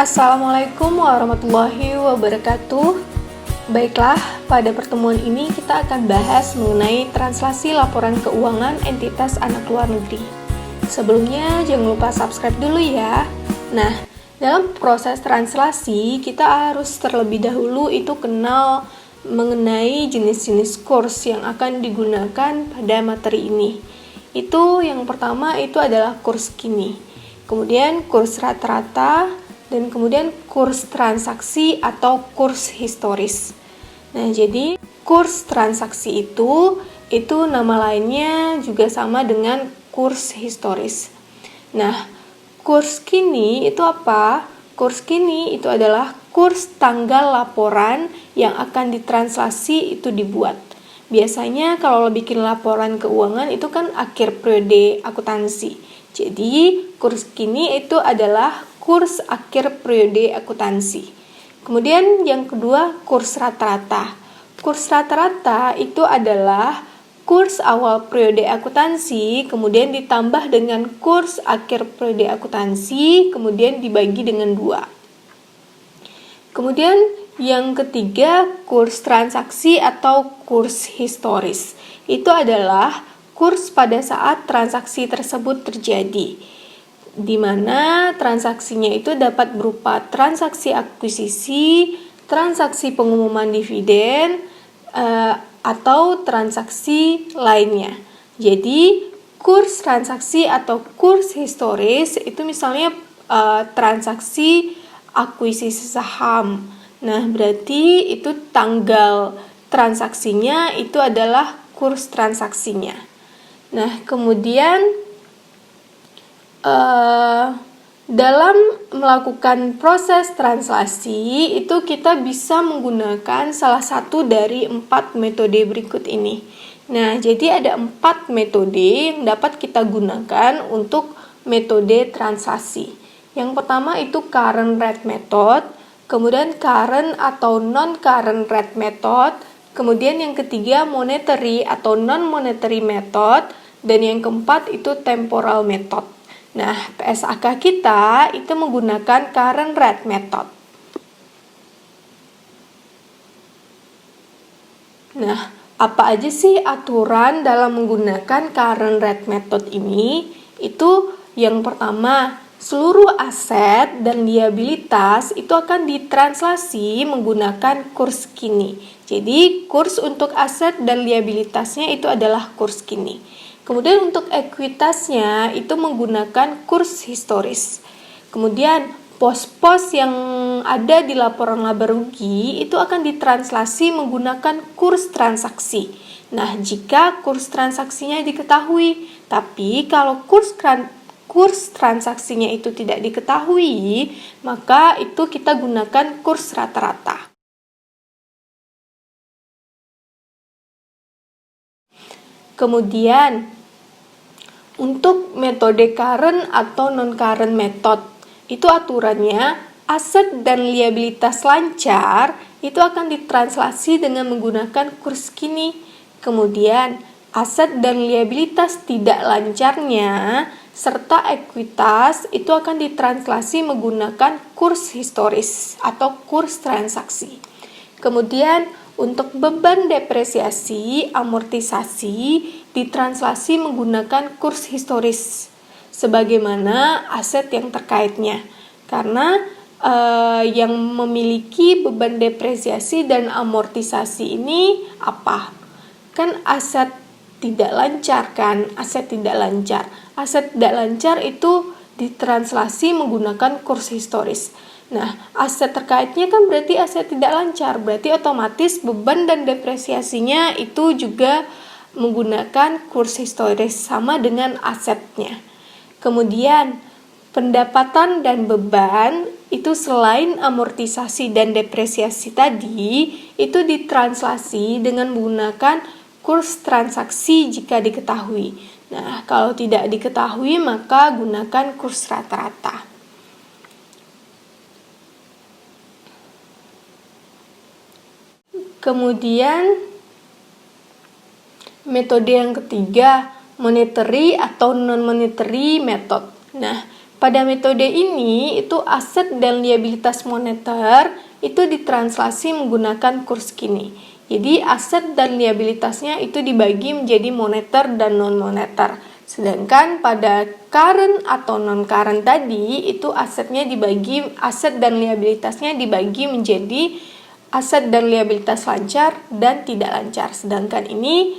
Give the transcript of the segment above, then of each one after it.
Assalamualaikum warahmatullahi wabarakatuh. Baiklah, pada pertemuan ini kita akan bahas mengenai translasi laporan keuangan entitas anak luar negeri. Sebelumnya, jangan lupa subscribe dulu ya. Nah, dalam proses translasi, kita harus terlebih dahulu itu kenal mengenai jenis-jenis kurs yang akan digunakan pada materi ini. Itu yang pertama itu adalah kurs kini, kemudian kurs rata-rata, dan kemudian kurs transaksi atau kurs historis. Nah, jadi kurs transaksi itu nama lainnya juga sama dengan kurs historis. Nah, kurs kini itu apa? Kurs kini itu adalah kurs tanggal laporan yang akan ditranslasi itu dibuat. Biasanya kalau bikin laporan keuangan itu kan akhir periode akuntansi. Jadi, kurs kini itu adalah kurs akhir periode akuntansi. Kemudian yang kedua, kurs rata-rata. Kurs rata-rata itu adalah kurs awal periode akuntansi, kemudian ditambah dengan kurs akhir periode akuntansi, kemudian dibagi dengan 2. Kemudian yang ketiga, kurs transaksi atau kurs historis. Itu adalah kurs pada saat transaksi tersebut terjadi, di mana transaksinya itu dapat berupa transaksi akuisisi, transaksi pengumuman dividen, atau transaksi lainnya. Jadi, kurs transaksi atau kurs historis itu misalnya transaksi akuisisi saham. Nah, berarti itu tanggal transaksinya itu adalah kurs transaksinya. Nah, kemudian dalam melakukan proses translasi itu kita bisa menggunakan salah satu dari 4 metode berikut ini. Nah, jadi ada 4 metode yang dapat kita gunakan untuk metode translasi. Yang pertama itu current rate method, kemudian current atau non-current rate method, kemudian yang ketiga monetary atau non-monetary method, dan yang keempat itu temporal method. Nah, PSAK kita itu menggunakan current rate method. Nah, apa aja sih aturan dalam menggunakan current rate method ini? Itu yang pertama, seluruh aset dan liabilitas itu akan ditranslasi menggunakan kurs kini. Jadi, kurs untuk aset dan liabilitasnya itu adalah kurs kini. Kemudian untuk ekuitasnya itu menggunakan kurs historis. Kemudian pos-pos yang ada di laporan laba rugi itu akan ditranslasi menggunakan kurs transaksi. Nah, jika kurs transaksinya diketahui, tapi kalau kurs transaksinya itu tidak diketahui, maka itu kita gunakan kurs rata-rata. Kemudian, untuk metode current atau non-current method, itu aturannya aset dan liabilitas lancar itu akan ditranslasi dengan menggunakan kurs kini. Kemudian, aset dan liabilitas tidak lancarnya serta ekuitas itu akan ditranslasi menggunakan kurs historis atau kurs transaksi. Kemudian, untuk beban depresiasi, amortisasi ditranslasi menggunakan kurs historis sebagaimana aset yang terkaitnya. Karena yang memiliki beban depresiasi dan amortisasi ini apa? Kan aset tidak lancar kan? Aset tidak lancar. Aset tidak lancar itu ditranslasi menggunakan kurs historis. Nah, aset terkaitnya kan berarti aset tidak lancar, berarti otomatis beban dan depresiasinya itu juga menggunakan kurs historis sama dengan asetnya. Kemudian, pendapatan dan beban itu selain amortisasi dan depresiasi tadi, itu ditranslasi dengan menggunakan kurs transaksi jika diketahui. Nah, kalau tidak diketahui maka gunakan kurs rata-rata. Kemudian metode yang ketiga, monetary atau non-monetary method. Nah, Pada metode ini, itu aset dan liabilitas moneter itu ditranslasi menggunakan kurs kini. Jadi aset dan liabilitasnya itu dibagi menjadi moneter dan non-moneter. Sedangkan pada current atau non-current tadi, itu aset dan liabilitasnya dibagi menjadi aset dan liabilitas lancar dan tidak lancar. Sedangkan ini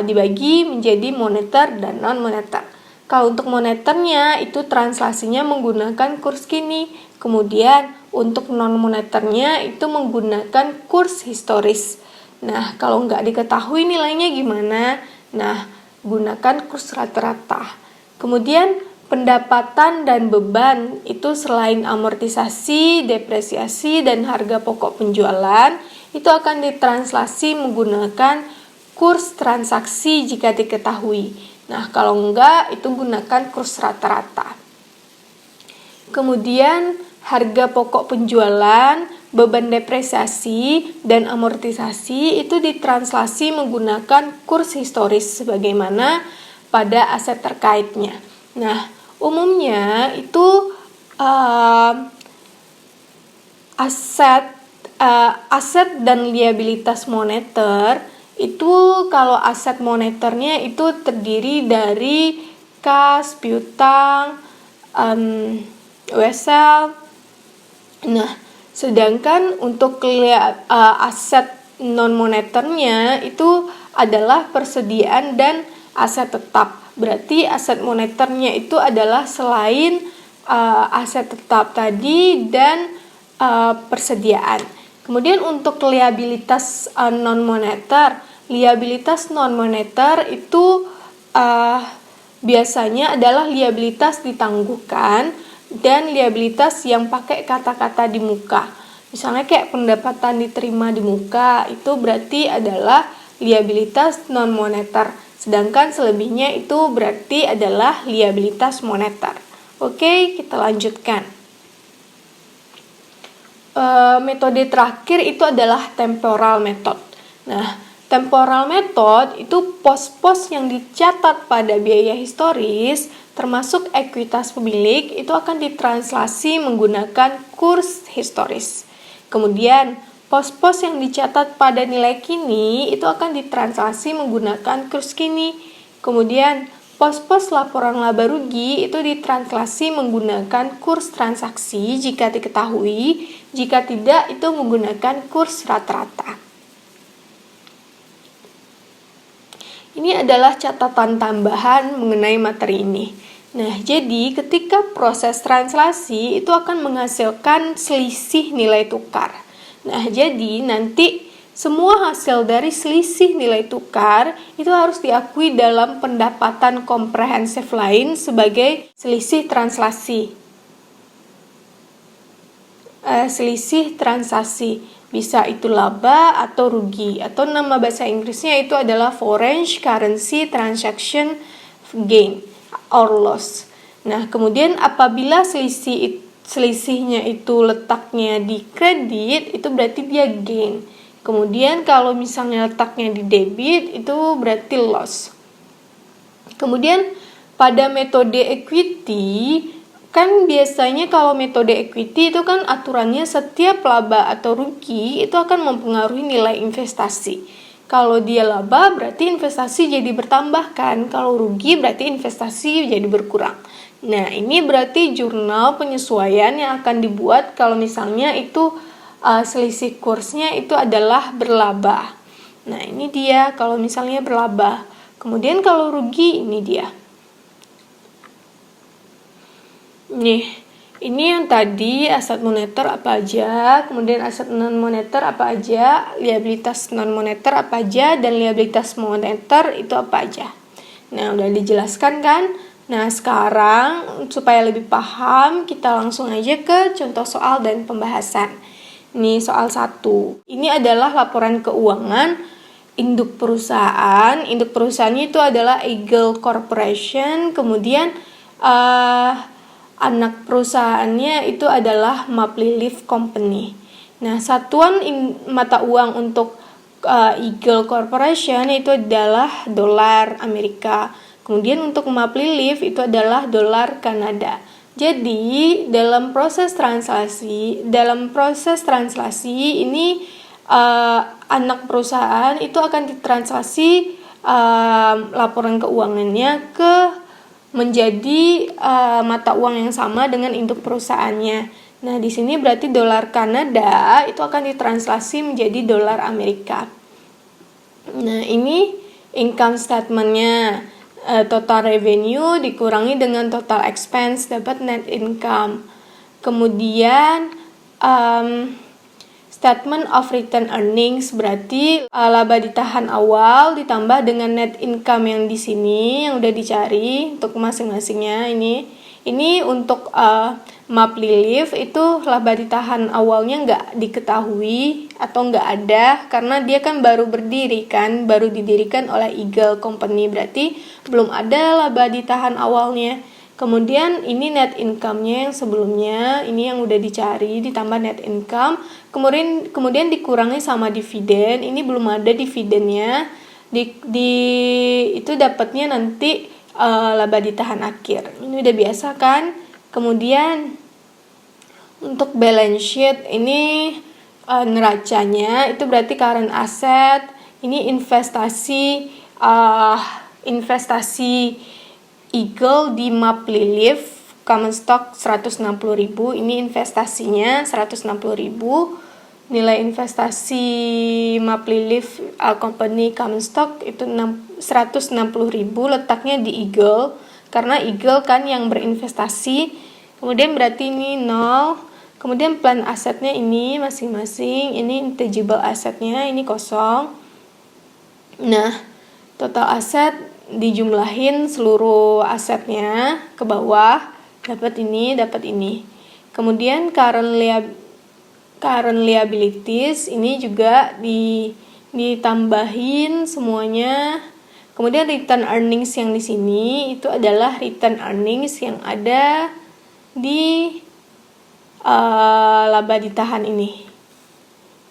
dibagi menjadi moneter dan non-moneter. Kalau untuk moneternya itu translasinya menggunakan kurs kini. Kemudian untuk non-moneternya itu menggunakan kurs historis. Nah, kalau nggak diketahui nilainya gimana? Nah, gunakan kurs rata-rata. Kemudian pendapatan dan beban itu selain amortisasi, depresiasi, dan harga pokok penjualan itu akan ditranslasi menggunakan kurs transaksi jika diketahui. Nah, kalau enggak, itu gunakan kurs rata-rata. Kemudian, harga pokok penjualan, beban depresiasi, dan amortisasi itu ditranslasi menggunakan kurs historis sebagaimana pada aset terkaitnya. Nah, umumnya itu aset dan liabilitas moneter itu kalau aset moneternya itu terdiri dari kas, piutang, wesel. Nah, sedangkan untuk aset non moneternya itu adalah persediaan dan aset tetap. Berarti aset moneternya itu adalah selain aset tetap tadi dan persediaan. Kemudian untuk liabilitas liabilitas non-moneter itu biasanya adalah liabilitas ditangguhkan dan liabilitas yang pakai kata-kata di muka. Misalnya kayak pendapatan diterima di muka, itu berarti adalah liabilitas non-moneter. Sedangkan selebihnya itu berarti adalah liabilitas moneter. Oke, kita lanjutkan. Metode terakhir itu adalah temporal method. Nah, temporal method itu pos-pos yang dicatat pada biaya historis termasuk ekuitas pemilik itu akan ditranslasi menggunakan kurs historis. Kemudian pos-pos yang dicatat pada nilai kini itu akan ditranslasi menggunakan kurs kini. Kemudian pos-pos laporan laba rugi itu ditranslasi menggunakan kurs transaksi jika diketahui, jika tidak itu menggunakan kurs rata-rata. Ini adalah catatan tambahan mengenai materi ini. Nah, jadi ketika proses translasi itu akan menghasilkan selisih nilai tukar. Nah, jadi nanti semua hasil dari selisih nilai tukar itu harus diakui dalam pendapatan komprehensif lain sebagai selisih translasi. Selisih transaksi. Bisa itu laba atau rugi, atau nama bahasa Inggrisnya itu adalah foreign currency transaction gain or loss. Nah, kemudian apabila selisihnya itu letaknya di kredit, itu berarti dia gain. Kemudian kalau misalnya letaknya di debit, itu berarti loss. Kemudian pada metode equity, kan biasanya kalau metode equity itu kan aturannya setiap laba atau rugi itu akan mempengaruhi nilai investasi. Kalau dia laba berarti investasi jadi bertambah kan, kalau rugi berarti investasi jadi berkurang. Nah, ini berarti jurnal penyesuaian yang akan dibuat kalau misalnya itu selisih kursnya itu adalah berlaba. Nah, ini dia kalau misalnya berlaba. Kemudian kalau rugi ini dia. Nih, ini yang tadi aset moneter apa aja, kemudian aset non moneter apa aja, liabilitas non moneter apa aja, dan liabilitas moneter itu apa aja. Nah, udah dijelaskan kan? Nah, sekarang supaya lebih paham, kita langsung aja ke contoh soal dan pembahasan. Ini soal 1. Ini adalah laporan keuangan induk perusahaan. Induk perusahaannya itu adalah Eagle Corporation, kemudian anak perusahaannya itu adalah Maple Leaf Company. Nah, satuan mata uang untuk Eagle Corporation itu adalah dolar Amerika. Kemudian untuk Maple Leaf itu adalah dolar Kanada. Jadi dalam proses translasi ini anak perusahaan itu akan ditranslasi laporan keuangannya ke menjadi mata uang yang sama dengan induk perusahaannya. Nah, di sini berarti dolar Kanada itu akan ditranslasi menjadi dolar Amerika. Nah, ini income statement-nya. Total revenue dikurangi dengan total expense dapat net income. Kemudian statement of return earnings berarti laba ditahan awal ditambah dengan net income yang di sini yang udah dicari untuk masing-masingnya. Ini untuk MapLiLive itu laba ditahan awalnya nggak diketahui atau nggak ada karena dia kan baru didirikan oleh Eagle Company, berarti belum ada laba ditahan awalnya. Kemudian ini net income-nya yang sebelumnya, ini yang udah dicari ditambah net income, kemudian dikurangi sama dividen, ini belum ada dividennya, itu dapatnya nanti laba ditahan akhir. Ini udah biasa kan? Kemudian untuk balance sheet ini neracanya itu berarti current asset, ini investasi Eagle di MapLiLive common stock 160.000, ini investasinya 160.000. Nilai investasi MapLiLive company common stock itu 160.000, letaknya di Eagle karena Eagle kan yang berinvestasi. Kemudian berarti ini 0. Kemudian plan asetnya ini masing-masing, ini intangible asetnya ini kosong. Nah, total aset dijumlahin seluruh asetnya ke bawah, dapat ini. Kemudian current liabilities ini juga ditambahin semuanya. Kemudian return earnings yang di sini itu adalah return earnings yang ada di laba ditahan ini.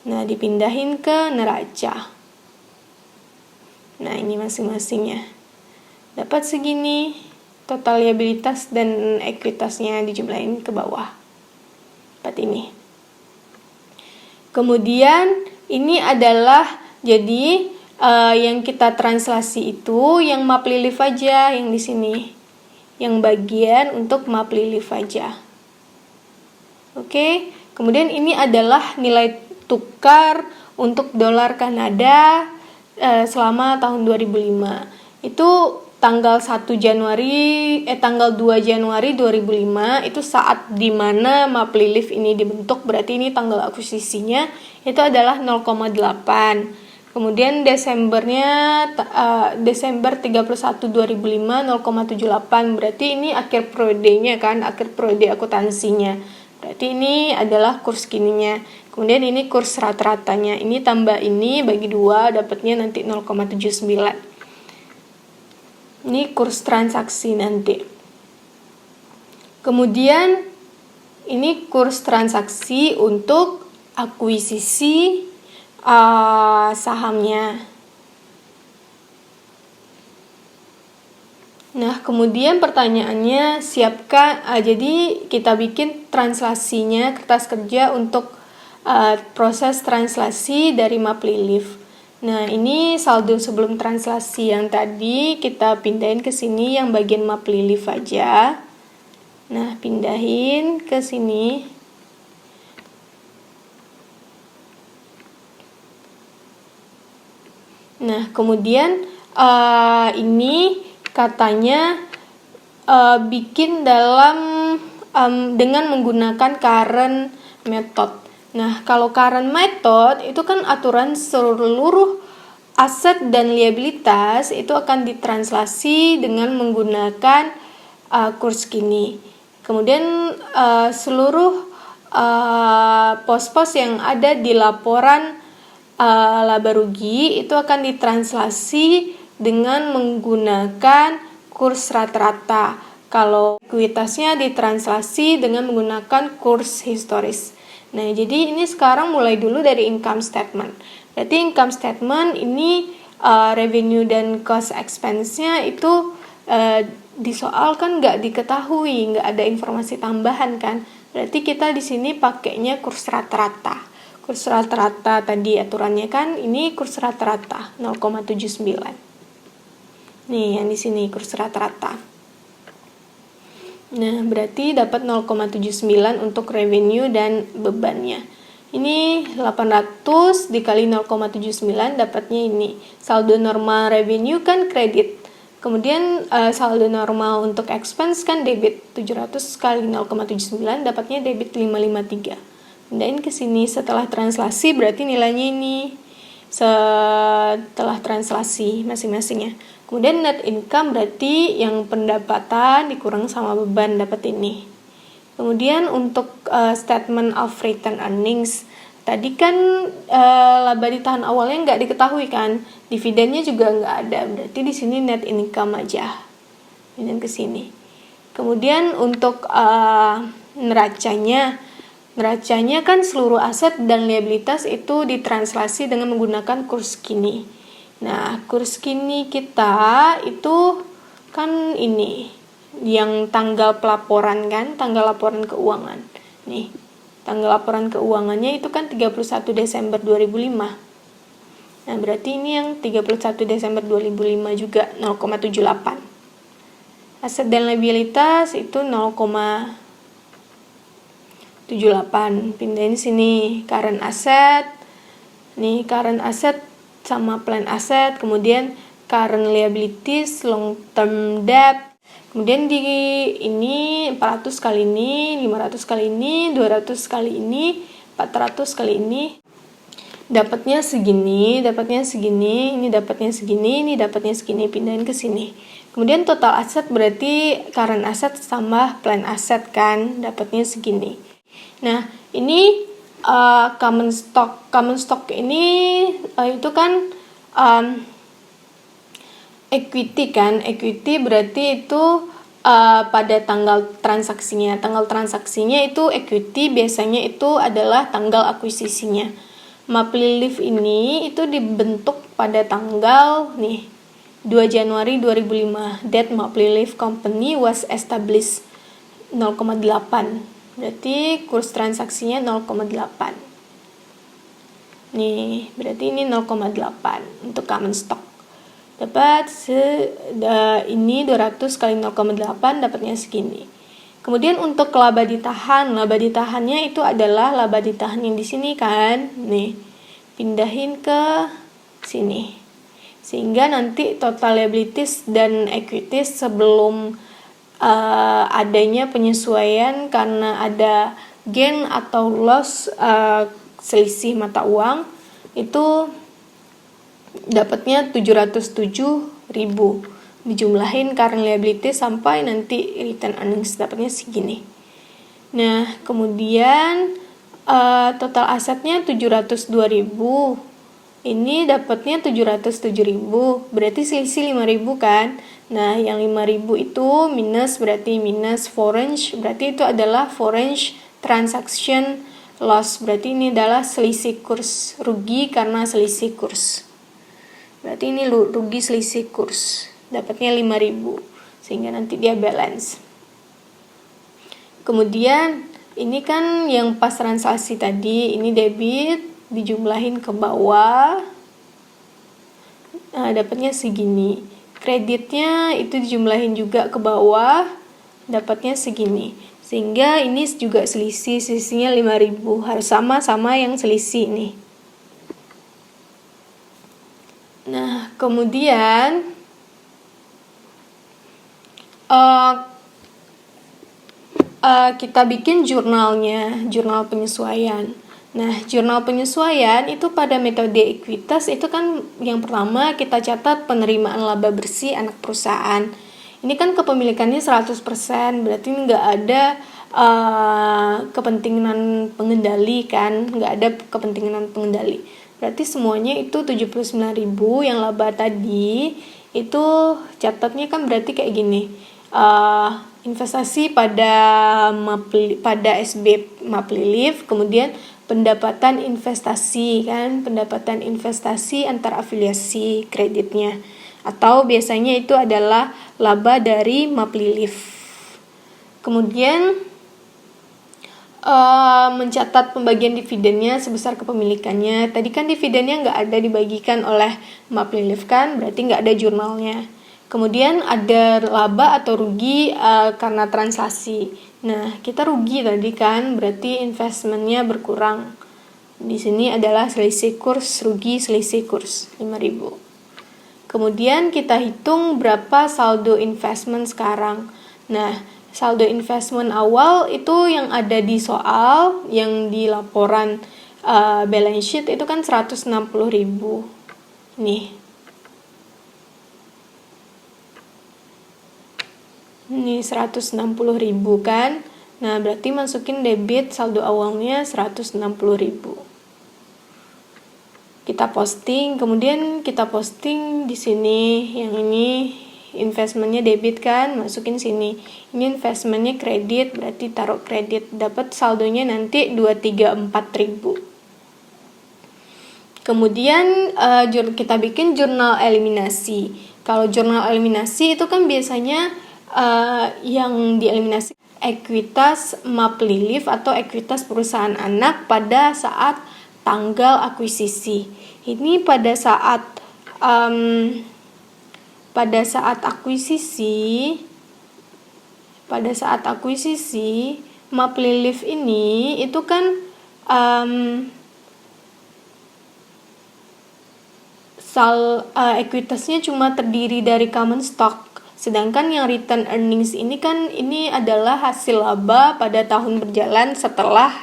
Nah, dipindahin ke neraca. Nah, ini masing-masingnya. Dapat segini, total liabilitas dan ekuitasnya dijumlahin ke bawah. Dapat ini. Kemudian ini adalah jadi yang kita translasi itu yang MapLiLive aja yang di sini. Yang bagian untuk MapLiLive aja. Oke, kemudian ini adalah nilai tukar untuk dolar Kanada selama tahun 2005. Itu tanggal 2 Januari 2005 itu saat dimana MapLiLive ini dibentuk, berarti ini tanggal akuisisinya itu adalah 0,8. Kemudian Desember 31 2005 0,78, berarti ini akhir periodenya kan, akhir periode akuntansinya. Berarti ini adalah kurs kininya. Kemudian ini kurs rata-ratanya. Ini tambah ini bagi 2 dapatnya nanti 0,79. Ini kurs transaksi nanti. Kemudian ini kurs transaksi untuk akuisisi sahamnya. Nah, kemudian pertanyaannya jadi kita bikin translasinya, kertas kerja untuk proses translasi dari MapLiLive. Nah, ini saldo sebelum translasi yang tadi kita pindahin ke sini yang bagian MapLiLive aja. Nah, pindahin ke sini. Nah, kemudian ini katanya bikin dengan menggunakan current method. Nah, kalau current method itu kan aturan seluruh aset dan liabilitas itu akan ditranslasi dengan menggunakan kurs kini. Kemudian seluruh pos-pos yang ada di laporan laba rugi itu akan ditranslasi dengan menggunakan kurs rata-rata. Kalau ekuitasnya ditranslasi dengan menggunakan kurs historis. Nah, jadi ini sekarang mulai dulu dari income statement. Berarti income statement ini revenue dan cost expense-nya itu di soal kan nggak diketahui, nggak ada informasi tambahan kan. Berarti kita di sini pakainya kurs rata-rata. Kurs rata-rata tadi aturannya kan ini kurs rata-rata 0,79. Nih yang di sini kurs rata-rata. Nah, berarti dapat 0,79 untuk revenue dan bebannya. Ini 800 dikali 0,79 dapatnya ini. Saldo normal revenue kan kredit. Kemudian saldo normal untuk expense kan debit. 700 kali 0,79 dapatnya debit 553. Pindahin ke sini setelah translasi berarti nilainya ini. Setelah translasi masing-masingnya. Kemudian net income berarti yang pendapatan dikurang sama beban dapat ini. Kemudian untuk statement of return earnings, tadi kan laba ditahan awalnya nggak diketahui kan, dividennya juga nggak ada, berarti di sini net income aja. Dan ke sini. Kemudian untuk neracanya kan seluruh aset dan liabilitas itu ditranslasi dengan menggunakan kurs kini. Nah, kurs kini kita itu kan ini yang tanggal pelaporan kan, tanggal laporan keuangan. Nih, tanggal laporan keuangannya itu kan 31 Desember 2005. Nah, berarti ini yang 31 Desember 2005 juga 0,78. Aset dan liabilitas itu 0,78. Pindahin sini current asset. Nih, current asset sama plan asset, kemudian current liabilities, long term debt. Kemudian di ini 400 kali ini, 500 kali ini, 200 kali ini, 400 kali ini. Dapatnya segini, ini dapatnya segini, pindahin ke sini. Kemudian total aset berarti current asset tambah plan asset kan, dapatnya segini. Nah, ini common stock ini itu kan equity kan, equity berarti itu pada tanggal transaksinya itu equity, biasanya itu adalah tanggal akuisisinya. Mapley Leaf ini itu dibentuk pada tanggal 2 Januari 2005. That Mapley Leaf Company was established 0,8. Berarti kurs transaksinya 0,8. Nih, berarti ini 0,8 untuk common stock. Dapat ini 200 kali 0,8 dapatnya segini. Kemudian untuk laba ditahannya itu adalah laba ditahan yang di sini kan. Nih, pindahin ke sini. Sehingga nanti total liabilities dan equities sebelum adanya penyesuaian karena ada gain atau loss selisih mata uang itu dapatnya 707.000, dijumlahin current liability sampai nanti return earnings dapatnya segini. Nah, kemudian total asetnya 702.000, ini dapatnya 707.000, berarti selisih 5.000 kan. Nah, yang 5.000 itu minus, berarti minus foreign, berarti itu adalah foreign transaction loss, berarti ini adalah selisih kurs, rugi karena selisih kurs. Berarti ini rugi selisih kurs, dapatnya 5.000, sehingga nanti dia balance. Kemudian ini kan yang pas transaksi tadi, ini debit, dijumlahin ke bawah, nah dapatnya segini. Kreditnya itu dijumlahin juga ke bawah, dapatnya segini. Sehingga ini juga selisihnya 5.000, harus sama-sama yang selisih nih. Nah, kemudian kita bikin jurnal penyesuaian. Nah, jurnal penyesuaian itu pada metode ekuitas itu kan yang pertama kita catat penerimaan laba bersih anak perusahaan. Ini kan kepemilikannya 100%, berarti nggak ada kepentingan pengendali kan, nggak ada kepentingan pengendali. Berarti semuanya itu 79.000 yang laba tadi, itu catatnya kan berarti kayak gini. Investasi pada SB Mapley Leaf, kemudian pendapatan investasi kan, pendapatan investasi antar afiliasi kreditnya. atau biasanya itu adalah laba dari Mapliliv. Kemudian mencatat pembagian dividennya sebesar kepemilikannya. Tadi kan dividennya nggak ada dibagikan oleh Mapliliv kan, berarti nggak ada jurnalnya. Kemudian ada laba atau rugi karena translasi. Nah, kita rugi tadi kan, berarti investmentnya berkurang. Di sini adalah selisih kurs, rugi selisih kurs 5.000. Kemudian kita hitung berapa saldo investment sekarang. Nah, saldo investment awal itu yang ada di soal, yang di laporan balance sheet itu kan 160.000. Nih. Ini 160.000 kan. Nah, berarti masukin debit saldo awalnya 160.000. Kita posting, kemudian kita posting di sini, yang ini investmentnya debit kan, masukin sini. Ini investmentnya kredit, berarti taruh kredit, dapat saldonya nanti 234.000. Kemudian kita bikin jurnal eliminasi. Kalau jurnal eliminasi itu kan biasanya yang dieliminasi ekuitas Mapliliv atau ekuitas perusahaan anak pada saat tanggal akuisisi. Ini pada saat akuisisi Mapliliv ini itu kan ekuitasnya cuma terdiri dari common stock. Sedangkan yang return earnings ini kan ini adalah hasil laba pada tahun berjalan setelah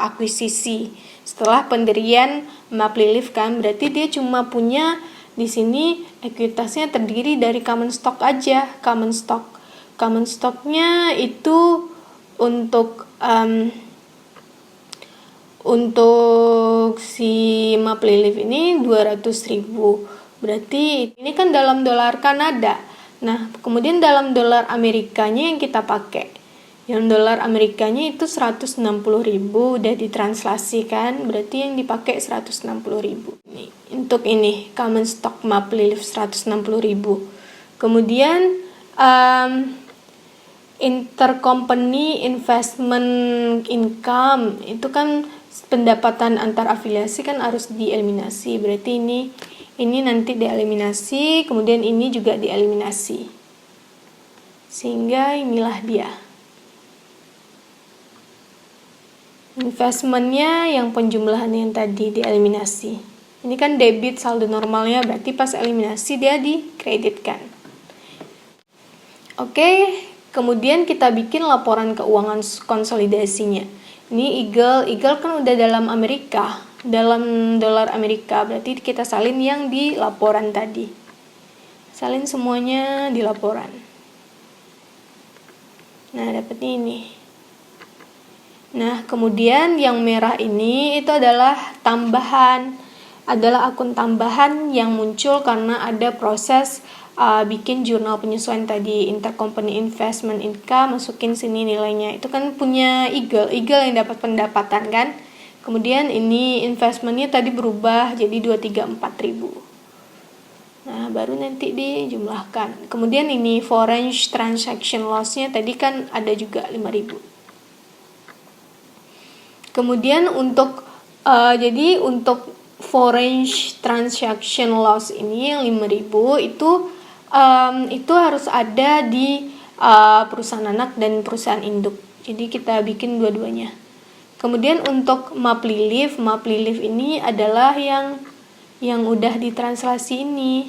akuisisi, setelah pendirian Mapliliv kan, berarti dia cuma punya di sini ekuitasnya terdiri dari common stock aja, common stock. Common stocknya itu untuk si Mapliliv ini 200.000. Berarti ini kan dalam dolar Kanada. Nah, kemudian dalam dolar Amerikanya yang kita pakai. Yang dolar Amerikanya itu 160.000 udah ditranslasi kan, berarti yang dipakai 160.000. Nih, untuk ini common stock Mapliliv 160.000. Kemudian intercompany investment income itu kan pendapatan antar afiliasi kan harus dieliminasi. Berarti ini nanti dieliminasi, kemudian ini juga dieliminasi. Sehingga inilah dia. Investmentnya yang penjumlahan yang tadi dieliminasi. Ini kan debit saldo normalnya, berarti pas eliminasi dia dikreditkan. Oke, kemudian kita bikin laporan keuangan konsolidasinya. Ini Eagle kan udah dalam Amerika, dalam dolar Amerika, berarti kita salin yang di laporan tadi. Salin semuanya di laporan. Nah, dapetnya ini. Nah, kemudian yang merah ini itu adalah tambahan, adalah akun tambahan yang muncul karena ada proses bikin jurnal penyesuaian tadi, intercompany investment income, masukin sini nilainya. Itu kan punya Eagle yang dapat pendapatan kan. Kemudian ini investmentnya tadi berubah jadi 234.000. Nah, baru nanti dijumlahkan. Kemudian ini foreign transaction loss-nya tadi kan ada juga 5.000. Kemudian untuk jadi untuk foreign transaction loss ini yang 5.000 itu harus ada di perusahaan anak dan perusahaan induk. Jadi kita bikin dua-duanya. Kemudian untuk Mapliliv ini adalah yang udah ditranslasi ini.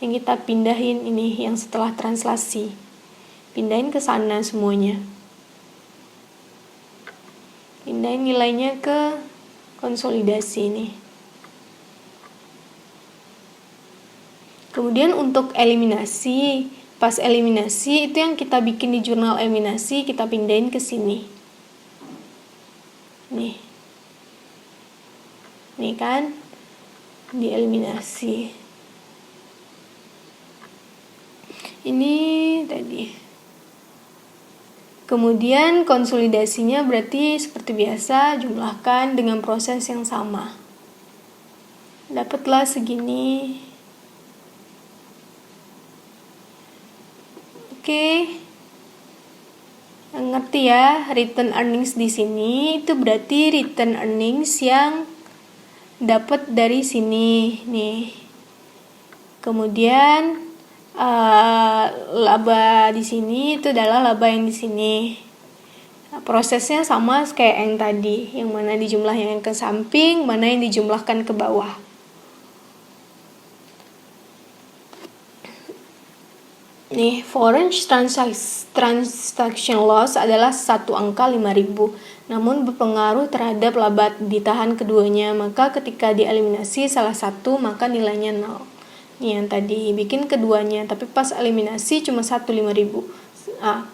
Yang kita pindahin ini yang setelah translasi. Pindahin ke sana semuanya. Pindahin nilainya ke konsolidasi ini. Kemudian untuk eliminasi, pas eliminasi itu yang kita bikin di jurnal eliminasi kita pindahin ke sini. Nih kan, dieliminasi. Ini tadi. Kemudian konsolidasinya berarti seperti biasa jumlahkan dengan proses yang sama. Dapatlah segini. Oke. Ngerti ya, return earnings di sini itu berarti return earnings yang dapat dari sini nih. Kemudian laba di sini itu adalah laba yang di sini. Nah, prosesnya sama kayak yang tadi, yang mana dijumlahkan ke samping, mana yang dijumlahkan ke bawah. Nih, foreign transaction loss adalah satu angka 5.000, namun berpengaruh terhadap laba ditahan keduanya, maka ketika dieliminasi salah satu maka nilainya 0. Nih yang tadi bikin keduanya, tapi pas eliminasi cuma 5.000.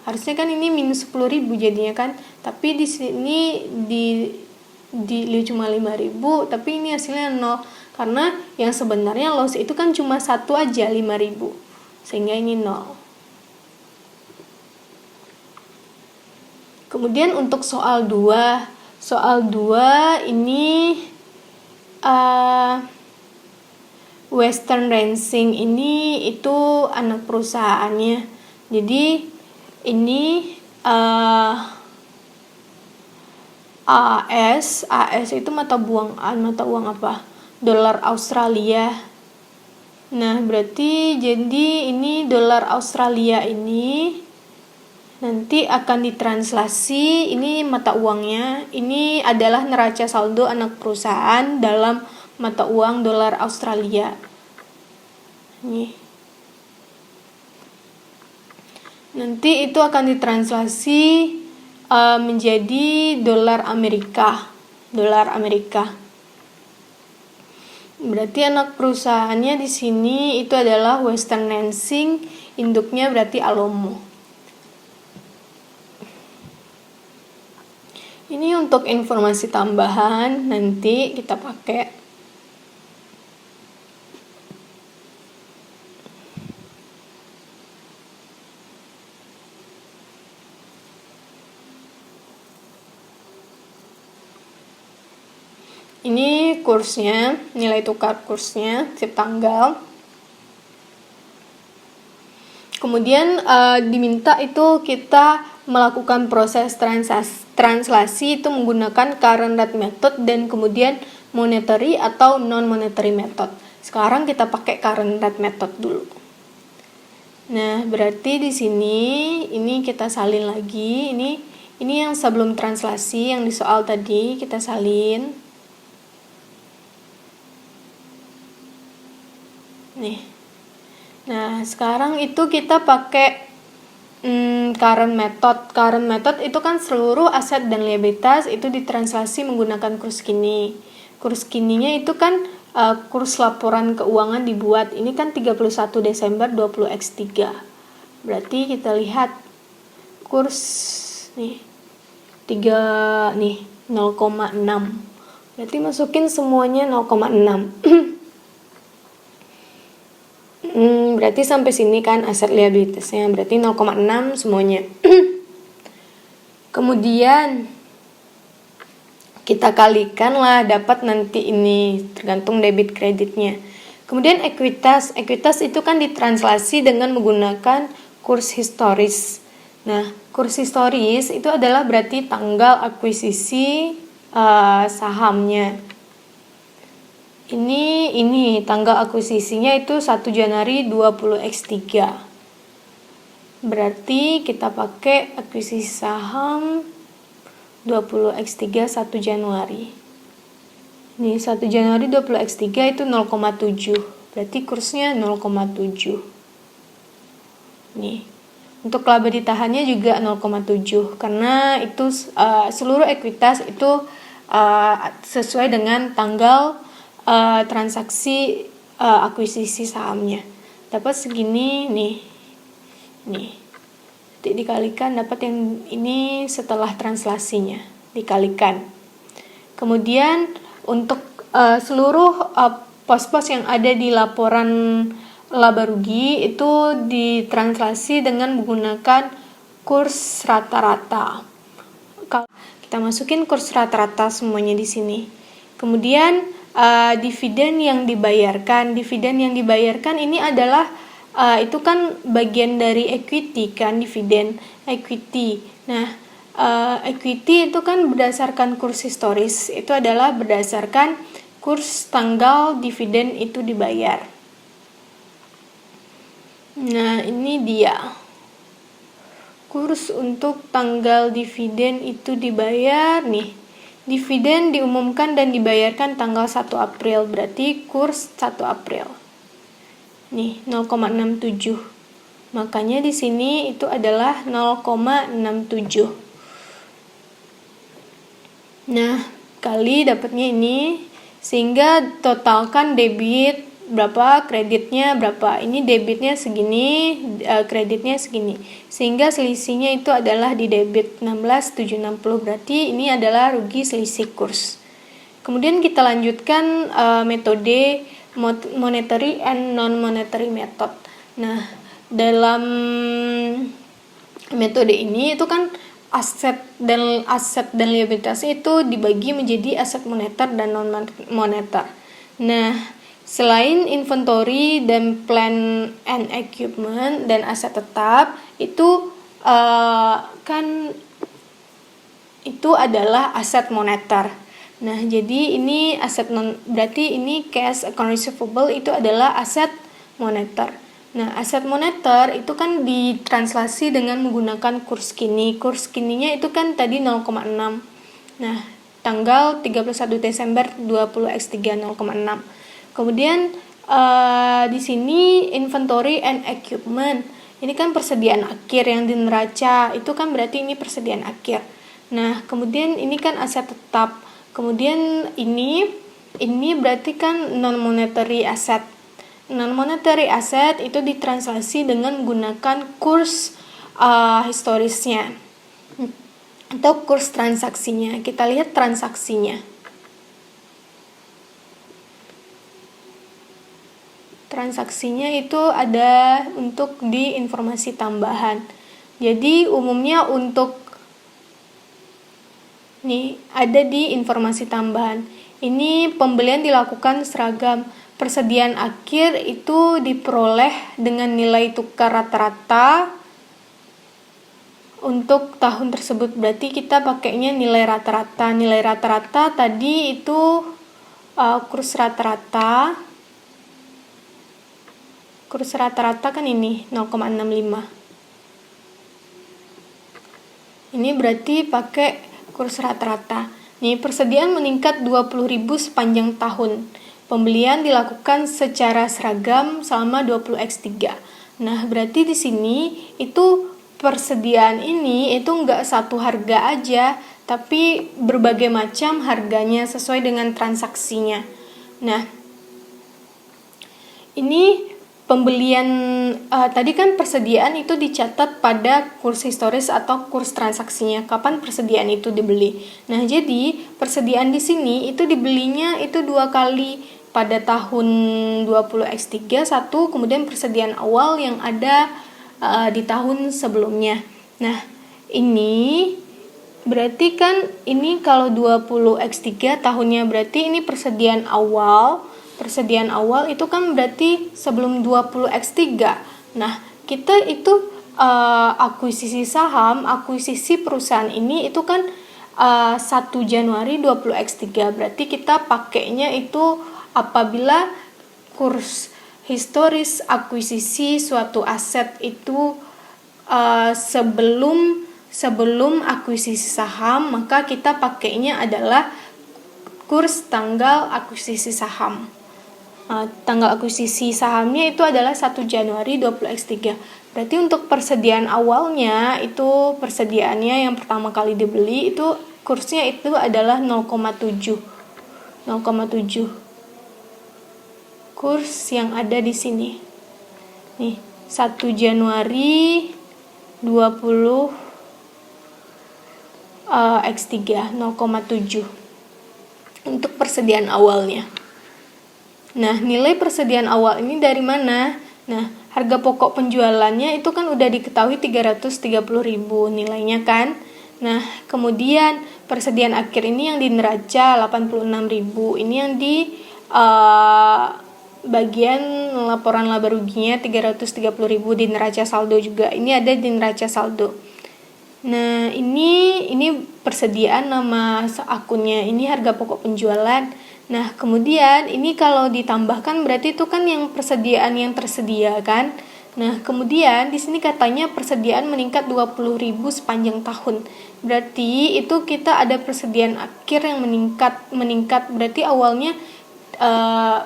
Harusnya kan ini minus 10.000 jadinya kan, tapi di sini di cuma 5.000, tapi ini hasilnya 0 karena yang sebenarnya loss itu kan cuma satu aja 5.000. Sehingga ini 0. Kemudian untuk soal 2 ini Western Racing ini itu anak perusahaannya. Jadi ini AS itu mata uang apa? Dolar Australia. Nah, berarti jadi ini dolar Australia ini nanti akan ditranslasi, ini mata uangnya, ini adalah neraca saldo anak perusahaan dalam mata uang dolar Australia. Nih. Nanti itu akan ditranslasi menjadi dolar Amerika. Berarti anak perusahaannya di sini itu adalah Western Racing, induknya berarti Alomo. Ini untuk informasi tambahan nanti kita pakai. Ini kursnya, nilai tukar kursnya, setiap tanggal. Kemudian diminta itu kita melakukan proses translasi itu menggunakan current rate method dan kemudian monetary atau non monetary method. Sekarang kita pakai current rate method dulu. Nah, berarti di sini ini kita salin lagi. Ini yang sebelum translasi yang di soal tadi kita salin. Nih. Nah, sekarang itu kita pakai current method. Current method itu kan seluruh aset dan liabilitas itu ditranslasi menggunakan kurs kini. Kurs kininya itu kan kurs laporan keuangan dibuat. Ini kan 31 Desember 20x3. Berarti kita lihat kurs nih 0,6. Berarti masukin semuanya 0,6. Berarti sampai sini kan aset liabilitasnya, berarti 0,6 semuanya. Kemudian kita kalikan lah, dapat nanti ini tergantung debit kreditnya. Kemudian ekuitas itu kan ditranslasi dengan menggunakan kurs historis. Nah, kurs historis itu adalah berarti tanggal akuisisi sahamnya. Ini tanggal akuisisinya itu 1 Januari 20x3. Berarti kita pakai akuisisi saham 20x3 1 Januari. Ini 1 Januari 20x3 itu 0,7. Berarti kursnya 0,7. Nih. Untuk laba ditahannya juga 0,7 karena itu seluruh ekuitas itu sesuai dengan tanggal transaksi akuisisi sahamnya. Dapat segini nih. Nanti dikalikan dapat yang ini setelah translasinya dikalikan. Kemudian untuk seluruh pos-pos yang ada di laporan laba rugi itu ditranslasi dengan menggunakan kurs rata-rata. Kita masukin kurs rata-rata semuanya di sini. Kemudian dividen yang dibayarkan ini adalah itu kan bagian dari equity kan, dividen equity. Nah, equity itu kan berdasarkan kurs historis, itu adalah berdasarkan kurs tanggal dividen itu dibayar. Nah, ini dia kurs untuk tanggal dividen itu dibayar nih. Dividen diumumkan dan dibayarkan tanggal 1 April, berarti kurs 1 April. Nih, 0,67. Makanya di sini itu adalah 0,67. Nah, kali dapatnya ini, sehingga totalkan debit berapa, kreditnya berapa. Ini debitnya segini, kreditnya segini. Sehingga selisihnya itu adalah di debit 16.760. Berarti ini adalah rugi selisih kurs. Kemudian kita lanjutkan metode monetary and non-monetary method. Nah, dalam metode ini itu kan aset dan liabilitasnya itu dibagi menjadi aset moneter dan non moneter. Nah, selain inventory dan plant and equipment dan aset tetap itu kan itu adalah aset moneter. Nah, jadi ini berarti ini cash account receivable itu adalah aset moneter. Nah, aset moneter itu kan ditranslasi dengan menggunakan kurs kini. Kurs kininya itu kan tadi 0,6. Nah, tanggal 31 Desember 20x3 0,6. Kemudian di sini inventory and equipment. Ini kan persediaan akhir yang di neraca. Itu kan berarti ini persediaan akhir. Nah, kemudian ini kan aset tetap. Kemudian ini berarti kan non-monetary asset. Non-monetary asset itu ditranslasi dengan menggunakan kurs historisnya atau kurs transaksinya. Kita lihat transaksinya. Transaksinya itu ada untuk di informasi tambahan. Jadi umumnya untuk nih ada di informasi tambahan. Ini pembelian dilakukan seragam. Persediaan akhir itu diperoleh dengan nilai tukar rata-rata untuk tahun tersebut. Berarti kita pakainya nilai rata-rata. Nilai rata-rata tadi itu kurs rata-rata. Kurs rata-rata kan ini 0,65. Ini berarti pakai kurs rata-rata. Nih, persediaan meningkat 20.000 sepanjang tahun. Pembelian dilakukan secara seragam selama 20x3. Nah, berarti di sini itu persediaan ini itu enggak satu harga aja, tapi berbagai macam harganya sesuai dengan transaksinya. Nah, ini pembelian tadi kan persediaan itu dicatat pada kurs historis atau kurs transaksinya, kapan persediaan itu dibeli. Nah, jadi persediaan di sini itu dibelinya itu 2 kali, pada tahun 20x3 satu, kemudian persediaan awal yang ada di tahun sebelumnya. Nah, ini berarti kan ini kalau 20x3 tahunnya, berarti ini persediaan awal. Persediaan awal itu kan berarti sebelum 20x3. Nah, kita itu akuisisi saham, akuisisi perusahaan ini itu kan 1 Januari 20x3. Berarti kita pakainya itu apabila kurs historis akuisisi suatu aset itu sebelum akuisisi saham, maka kita pakainya adalah kurs tanggal akuisisi saham. Tanggal akuisisi sahamnya itu adalah 1 Januari 20x3. Berarti untuk persediaan awalnya itu persediaannya yang pertama kali dibeli itu kursnya itu adalah 0,7. Kurs yang ada di sini. Nih, 1 Januari 20 X3 0,7 untuk persediaan awalnya. Nah, nilai persediaan awal ini dari mana? Nah, harga pokok penjualannya itu kan udah diketahui 330.000 nilainya kan. Nah, kemudian persediaan akhir ini yang di neraca 86.000. Ini yang di bagian laporan laba ruginya 330.000 di neraca saldo juga. Ini ada di neraca saldo. Nah, ini persediaan nama akunnya. Ini harga pokok penjualan. Nah, kemudian ini kalau ditambahkan berarti itu kan yang persediaan yang tersedia kan. Nah, kemudian di sini katanya persediaan meningkat 20.000 sepanjang tahun. Berarti itu kita ada persediaan akhir yang meningkat. Berarti awalnya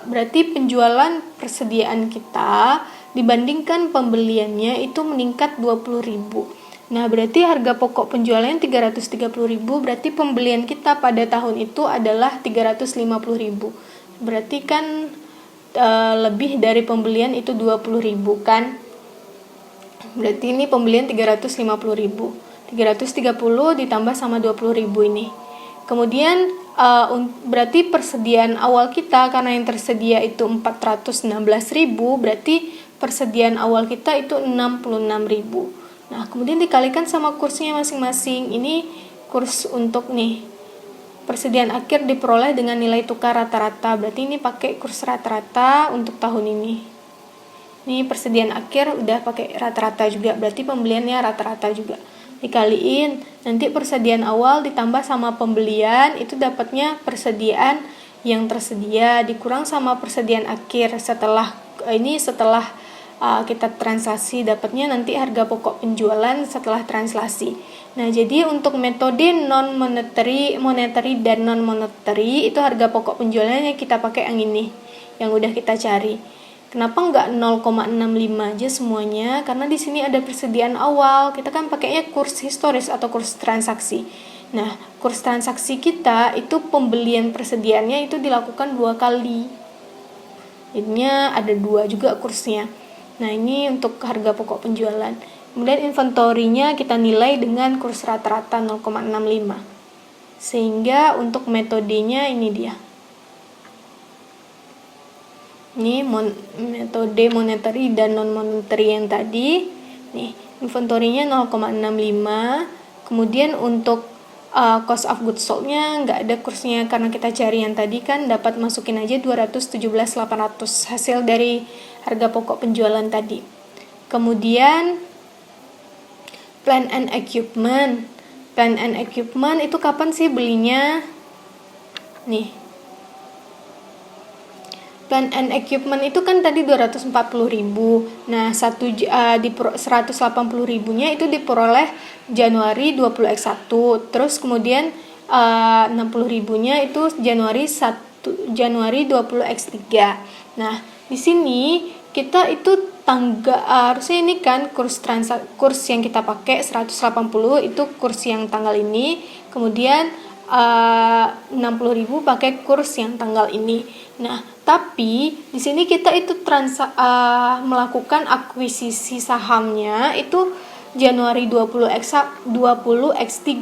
berarti penjualan persediaan kita dibandingkan pembeliannya itu meningkat 20.000. Nah, berarti harga pokok penjualannya 330.000, berarti pembelian kita pada tahun itu adalah 350.000. Berarti kan lebih dari pembelian itu 20.000 kan. Berarti ini pembelian 350.000. 330 ditambah sama 20.000 ini. Kemudian berarti persediaan awal kita karena yang tersedia itu 416.000, berarti persediaan awal kita itu 66.000. Nah, kemudian dikalikan sama kursnya masing-masing. Ini kurs untuk persediaan akhir diperoleh dengan nilai tukar rata-rata. Berarti ini pakai kurs rata-rata untuk tahun ini. Ini persediaan akhir udah pakai rata-rata juga. Berarti pembeliannya rata-rata juga. Dikaliin, nanti persediaan awal ditambah sama pembelian, itu dapatnya persediaan yang tersedia dikurang sama persediaan akhir. Setelah kita translasi, dapatnya nanti harga pokok penjualan setelah translasi. Nah, jadi untuk metode non-monetary, monetary dan non-monetary itu harga pokok penjualannya kita pakai yang ini, yang udah kita cari. Kenapa nggak 0,65 aja semuanya? Karena di sini ada persediaan awal. Kita kan pakainya kurs historis atau kurs transaksi. Nah, kurs transaksi kita itu pembelian persediaannya itu dilakukan 2 kali. Jadinya ada 2 juga kursnya. Nah, ini untuk harga pokok penjualan. Kemudian inventory-nya kita nilai dengan kurs rata-rata 0,65. Sehingga untuk metodenya ini dia. Ini metode monetary dan non-monetary yang tadi. Nih, inventory-nya 0,65. Kemudian untuk cost of goods sold-nya nggak ada kursnya karena kita cari yang tadi kan dapat masukin aja 217.800 hasil dari harga pokok penjualan tadi. Kemudian plant and equipment. Plant and equipment itu kapan sih belinya? Nih. Plant and equipment itu kan tadi 240.000. Nah, 180.000-nya itu diperoleh Januari 20X1. Terus kemudian 60.000-nya itu Januari 20X3. Nah, di sini kita itu harusnya ini kan kurs yang kita pakai 180 itu kurs yang tanggal ini. Kemudian 60.000 pakai kurs yang tanggal ini. Nah, tapi di sini kita itu melakukan akuisisi sahamnya itu Januari 20X3,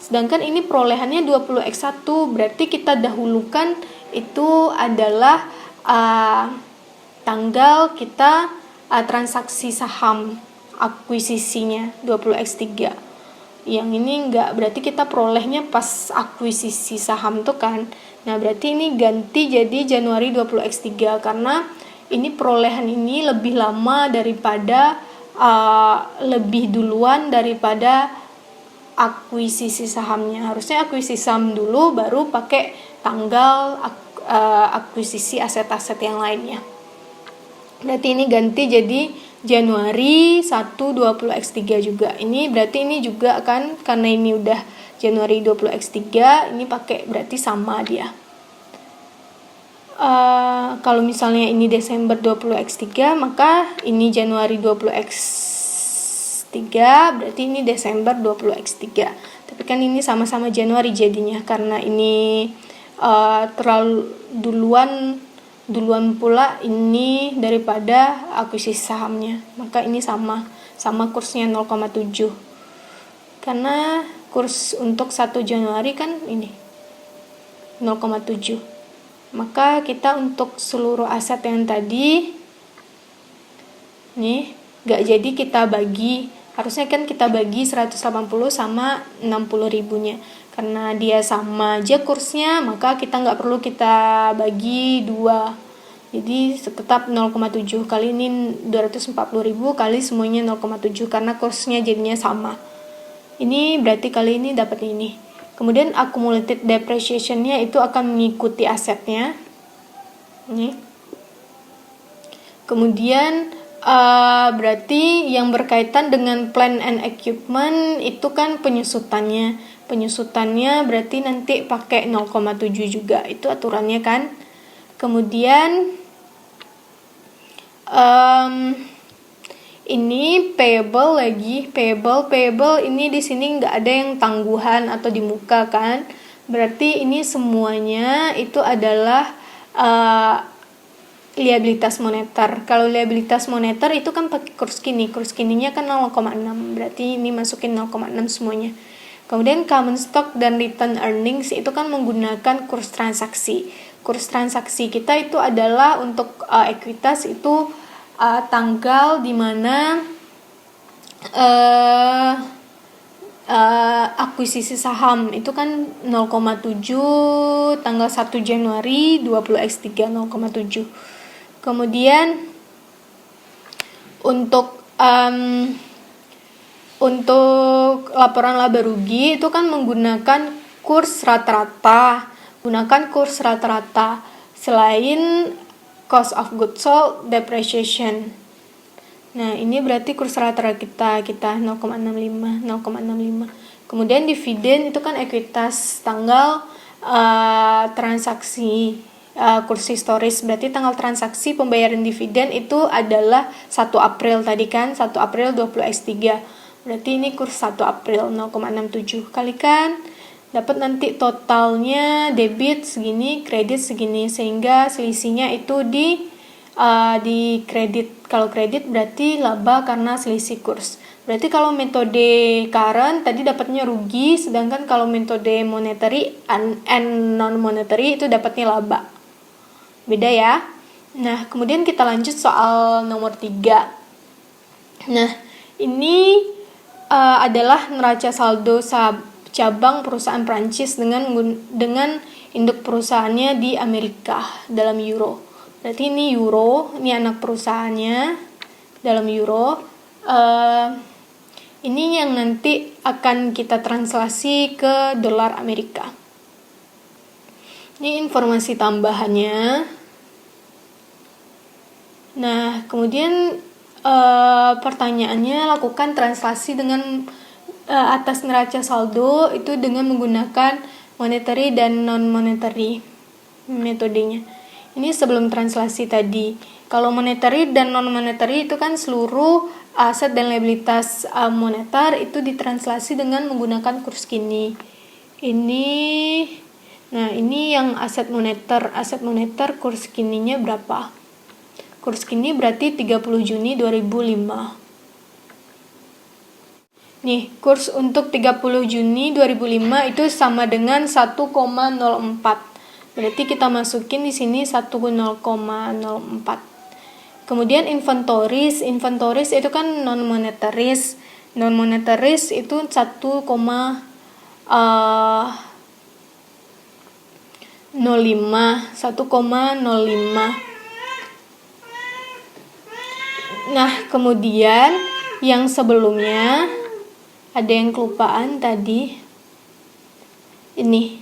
sedangkan ini perolehannya 20X1, berarti kita dahulukan itu adalah tanggal kita transaksi saham akuisisinya 20X3. Yang ini enggak, berarti kita perolehnya pas akuisisi saham tuh kan. Nah, berarti ini ganti jadi Januari 20X3 karena ini perolehan ini lebih lama daripada lebih duluan daripada akuisisi sahamnya. Harusnya akuisisi saham dulu baru pakai tanggal akuisisi aset-aset yang lainnya. Berarti ini ganti jadi Januari 1 20X3 juga. Ini berarti ini juga kan karena ini udah Januari 20X3, ini pakai berarti sama dia. Kalau misalnya ini Desember 20X3, maka ini Januari 20X3, berarti ini Desember 20X3. Tapi kan ini sama-sama Januari jadinya karena ini terlalu duluan pula ini daripada akuisisi sahamnya, maka ini sama kursnya 0,7 karena kurs untuk 1 Januari kan ini 0,7, maka kita untuk seluruh aset yang tadi nih gak jadi kita bagi, harusnya kan kita bagi 180 sama 60.000-nya. Karena dia sama aja kursnya, maka kita nggak perlu kita bagi 2. Jadi tetap 0,7 kali ini 240.000 kali semuanya 0,7 karena kursnya jadinya sama. Ini berarti kali ini dapat ini. Kemudian accumulated depreciation-nya itu akan mengikuti asetnya. Ini. Kemudian berarti yang berkaitan dengan plan and equipment itu kan penyusutannya. Penyusutannya berarti nanti pakai 0,7 juga. Itu aturannya kan. Kemudian ini payable lagi, payable ini di sini nggak ada yang tangguhan atau di muka kan, berarti ini semuanya itu adalah liabilitas moneter. Kalau liabilitas moneter itu kan pakai kurs kininya kan 0,6, berarti ini masukin 0,6 semuanya. Kemudian common stock dan return earnings itu kan menggunakan kurs transaksi. Kurs transaksi kita itu adalah untuk ekuitas itu tanggal dimana akuisisi saham itu kan 0,7 tanggal 1 Januari 20x3 0,7. Kemudian untuk laporan laba rugi itu kan menggunakan kurs rata-rata. Selain cost of goods sold, depreciation. Nah, ini berarti kurs rata-rata kita 0,65. Kemudian dividen itu kan ekuitas tanggal transaksi kurs historis, berarti tanggal transaksi pembayaran dividen itu adalah 1 April tadi kan, 1 April 20x3. Berarti ini kurs 1 April 0,67 kalikan dapat nanti totalnya debit segini, kredit segini, sehingga selisihnya itu di kredit. Kalau kredit berarti laba karena selisih kurs. Berarti kalau metode current tadi dapatnya rugi, sedangkan kalau metode monetary and non monetary itu dapatnya laba. Beda ya. Nah, kemudian kita lanjut soal nomor 3. Nah, ini adalah neraca saldo cabang perusahaan Prancis dengan induk perusahaannya di Amerika dalam euro. Berarti ini euro, ini anak perusahaannya dalam euro. Ini yang nanti akan kita translasi ke dolar Amerika. Ini informasi tambahannya. Nah, kemudian pertanyaannya, lakukan translasi dengan atas neraca saldo itu dengan menggunakan monetary dan non monetary metodenya. Ini sebelum translasi tadi. Kalau monetary dan non monetary itu kan seluruh aset dan liabilitas moneter itu ditranslasi dengan menggunakan kurs kini. Ini yang aset moneter kurs kininya berapa? Kurs kini berarti 30 Juni 2005. Nih, kurs untuk 30 Juni 2005 itu sama dengan 1,04. Berarti kita masukin di sini 1,04. Kemudian inventories itu kan non monetaris. Non monetaris itu 1,05. Nah, kemudian yang sebelumnya ada yang kelupaan tadi. Ini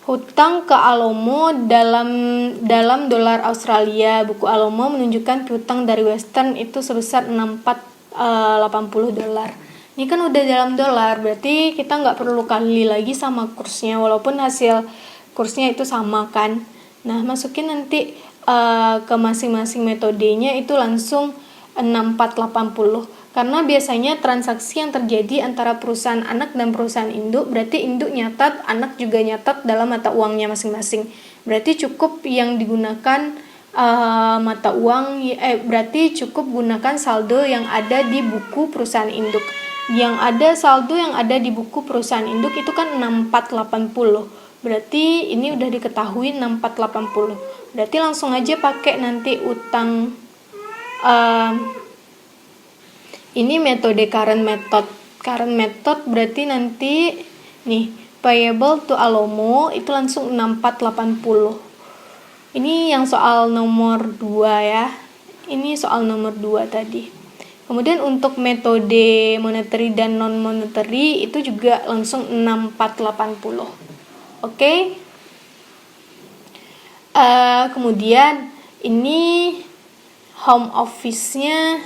hutang ke Alomo dalam dolar Australia. Buku Alomo menunjukkan piutang dari Western itu sebesar 6480 dolar. Ini kan udah dalam dolar, berarti kita nggak perlu kali lagi sama kursnya, walaupun hasil kursnya itu sama kan. Nah, masukin nanti ke masing-masing metodenya itu langsung 6480. Karena biasanya transaksi yang terjadi antara perusahaan anak dan perusahaan induk, berarti induk nyatat, anak juga nyatat dalam mata uangnya masing-masing. Berarti cukup yang digunakan mata uang, berarti cukup gunakan saldo yang ada di buku perusahaan induk. Saldo yang ada di buku perusahaan induk itu kan 6480. Berarti ini udah diketahui 6480. Berarti langsung aja pakai nanti utang. Ini metode current method berarti nanti nih payable to Alomo itu langsung 6480. Ini yang soal nomor 2 ya. Ini soal nomor 2 tadi. Kemudian untuk metode monetary dan non-monetary itu juga langsung 6480. Oke. Kemudian ini home office-nya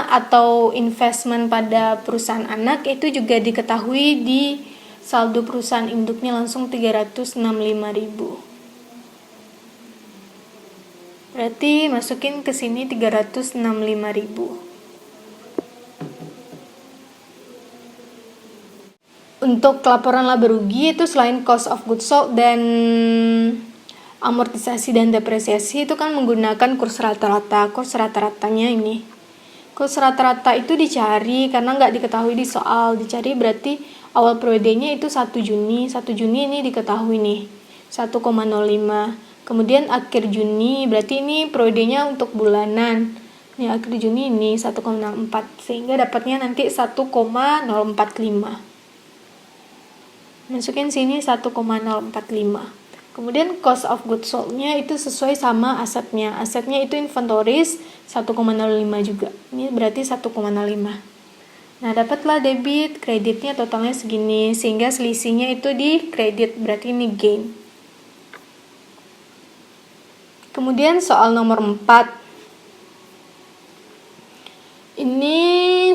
atau investment pada perusahaan anak itu juga diketahui di saldo perusahaan induknya langsung 365.000. Berarti masukin ke sini 365.000. Untuk laporan laba rugi itu selain cost of goods sold dan amortisasi dan depresiasi itu kan menggunakan kurs rata-rata. Kurs rata-ratanya ini. Kurs rata-rata itu dicari karena nggak diketahui di soal. Dicari berarti awal periodenya itu 1 Juni. 1 Juni ini diketahui nih. 1,05. Kemudian akhir Juni, berarti ini periodenya untuk bulanan. Ini akhir Juni ini 1,04, sehingga dapatnya nanti 1,045. Masukin sini 1,045. Kemudian cost of goods sold-nya itu sesuai sama asetnya. Asetnya itu inventories 1,05 juga. Ini berarti 1,05. Nah, dapatlah debit, kreditnya totalnya segini, sehingga selisihnya itu di kredit, berarti ini gain. Kemudian soal nomor 4. Ini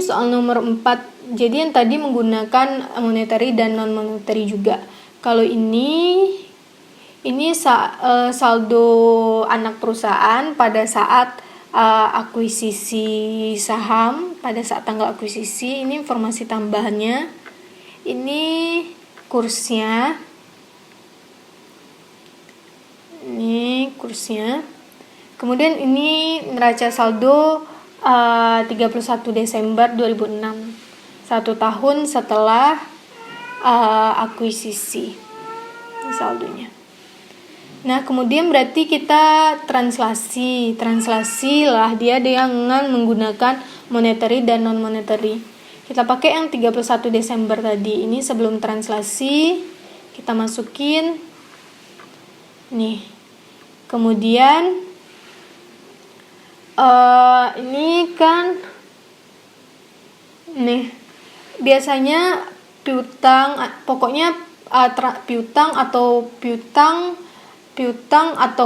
soal nomor 4. Jadi yang tadi menggunakan monetary dan non-monetary juga. Kalau ini saldo anak perusahaan pada saat akuisisi saham, pada saat tanggal akuisisi. Ini informasi tambahannya. Ini kursnya. Ini kursnya. Kemudian ini neraca saldo 31 Desember 2006. 1 tahun setelah akuisisi. Ini saldonya. Nah, kemudian berarti kita translasi lah dia dengan menggunakan monetary dan non monetary. Kita pakai yang 31 Desember tadi. Ini sebelum translasi kita masukin nih. Kemudian ini kan nih biasanya piutang, pokoknya piutang atau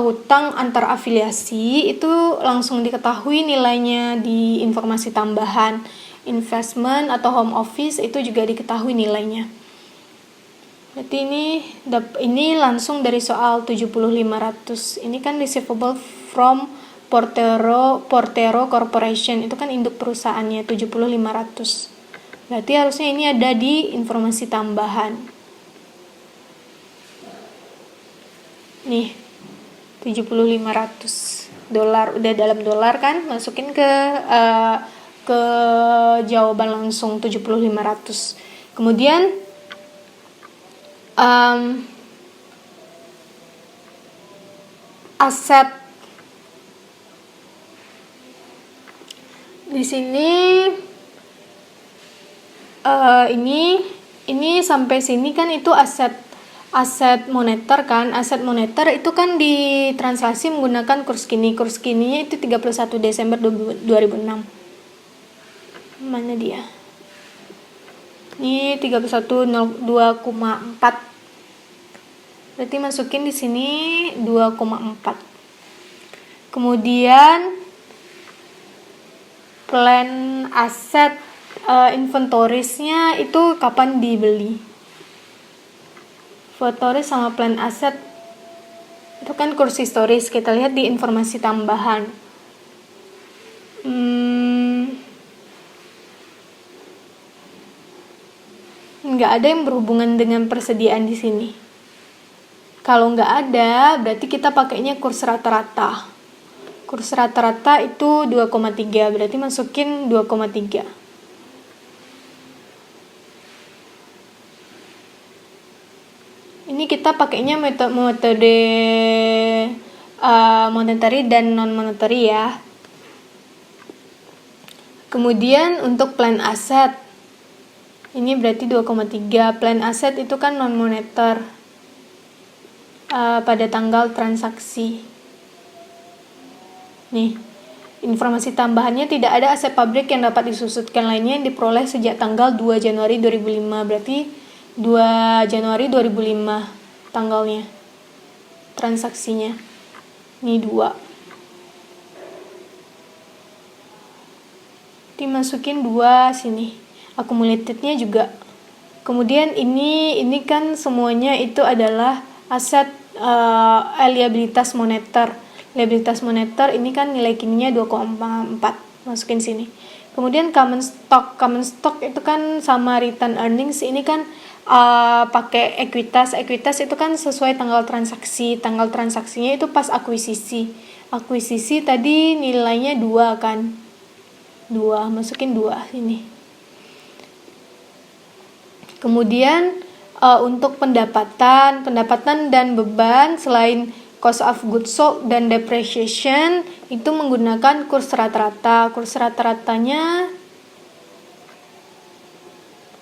hutang antar afiliasi itu langsung diketahui nilainya di informasi tambahan. Investment atau home office itu juga diketahui nilainya. Berarti ini langsung dari soal 7500. Ini kan receivable from Portero Corporation. Itu kan induk perusahaannya 7500. Berarti harusnya ini ada di informasi tambahan. Nih, 7500 dolar, udah dalam dolar kan, masukin ke jawaban langsung 7500. Kemudian aset di sini ini sampai sini kan itu aset moneter kan. Aset moneter itu kan ditranslasi menggunakan kurs kini. Kurs kininya itu 31 Desember 2006. Mana dia? Ini 31.02,4. Berarti masukin di sini 2,4. Kemudian plan aset inventories-nya itu kapan dibeli? Inventories sama plan aset itu kan kurs historis. Kita lihat di informasi tambahan. Nggak ada yang berhubungan dengan persediaan di sini. Kalau nggak ada, berarti kita pakainya kurs rata-rata. Kurs rata-rata itu 2,3, berarti masukin 2,3. Ini kita pakainya metode monetary dan non-monetary ya. Kemudian untuk plan aset, ini berarti 2,3. Plan aset itu kan non-moneter. pada tanggal transaksi. Nih, informasi tambahannya, tidak ada aset pabrik yang dapat disusutkan lainnya yang diperoleh sejak tanggal 2 Januari 2005. Berarti 2 Januari 2005 tanggalnya, transaksinya. Ini 2. Dimasukin 2 sini. Accumulatednya juga. Kemudian ini kan semuanya itu adalah aset liabilitas moneter. Liabilitas moneter ini kan nilai kininya 2,4, masukin sini. Kemudian common stock itu kan sama return earnings, ini kan pakai ekuitas itu kan sesuai tanggal transaksi. Tanggal transaksinya itu pas akuisisi tadi nilainya 2 kan, 2, masukin 2 ini. Kemudian untuk pendapatan dan beban, selain cost of goods sold dan depreciation, itu menggunakan kurs rata-rata. Kurs rata-ratanya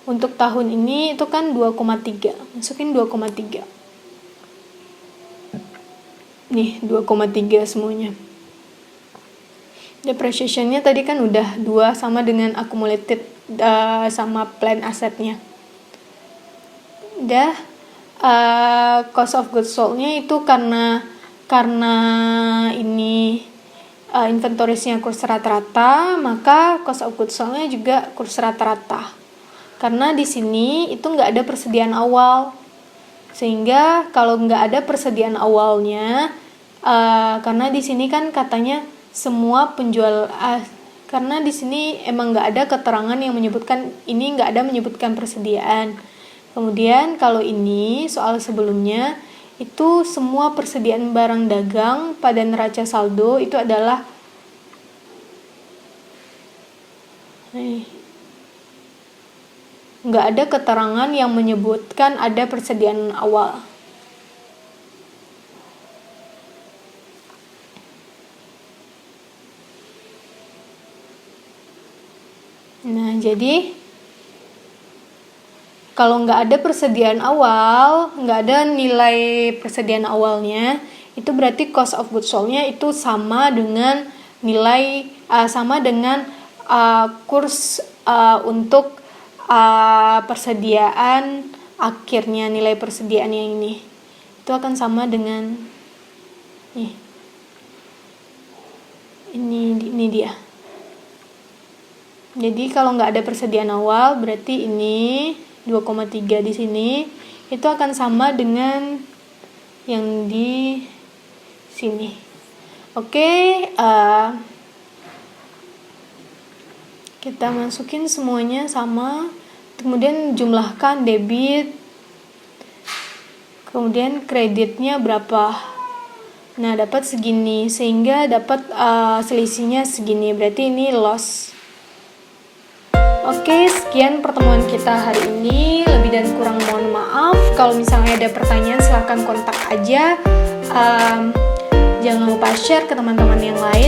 untuk tahun ini itu kan 2,3. Masukin 2,3. Nih, 2,3 semuanya. Depreciation-nya tadi kan udah 2, sama dengan accumulated sama plan asetnya. Udah. Cost of goods sold-nya itu karena ini inventories-nya kurs rata-rata, maka cost of goods sold-nya juga kurs rata-rata. Karena di sini itu nggak ada persediaan awal, sehingga kalau nggak ada persediaan awalnya, karena di sini kan katanya semua penjual, karena di sini emang nggak ada keterangan yang menyebutkan ini, nggak ada menyebutkan persediaan. Kemudian kalau ini soal sebelumnya itu semua persediaan barang dagang pada neraca saldo itu adalah nggak ada keterangan yang menyebutkan ada persediaan awal. Nah, jadi kalau nggak ada persediaan awal, nggak ada nilai persediaan awalnya, itu berarti cost of goods sold-nya itu sama dengan nilai kurs untuk persediaan akhirnya, nilai persediaan yang ini itu akan sama dengan ini dia. Jadi kalau nggak ada persediaan awal, berarti ini 2,3 di sini itu akan sama dengan yang di sini. Oke, kita masukin semuanya sama, kemudian jumlahkan debit, kemudian kreditnya berapa. Nah, dapat segini, sehingga dapat selisihnya segini, berarti ini loss. Oke, sekian pertemuan kita hari ini. Lebih dan kurang mohon maaf. Kalau misalnya ada pertanyaan, silahkan kontak aja. Jangan lupa share ke teman-teman yang lain.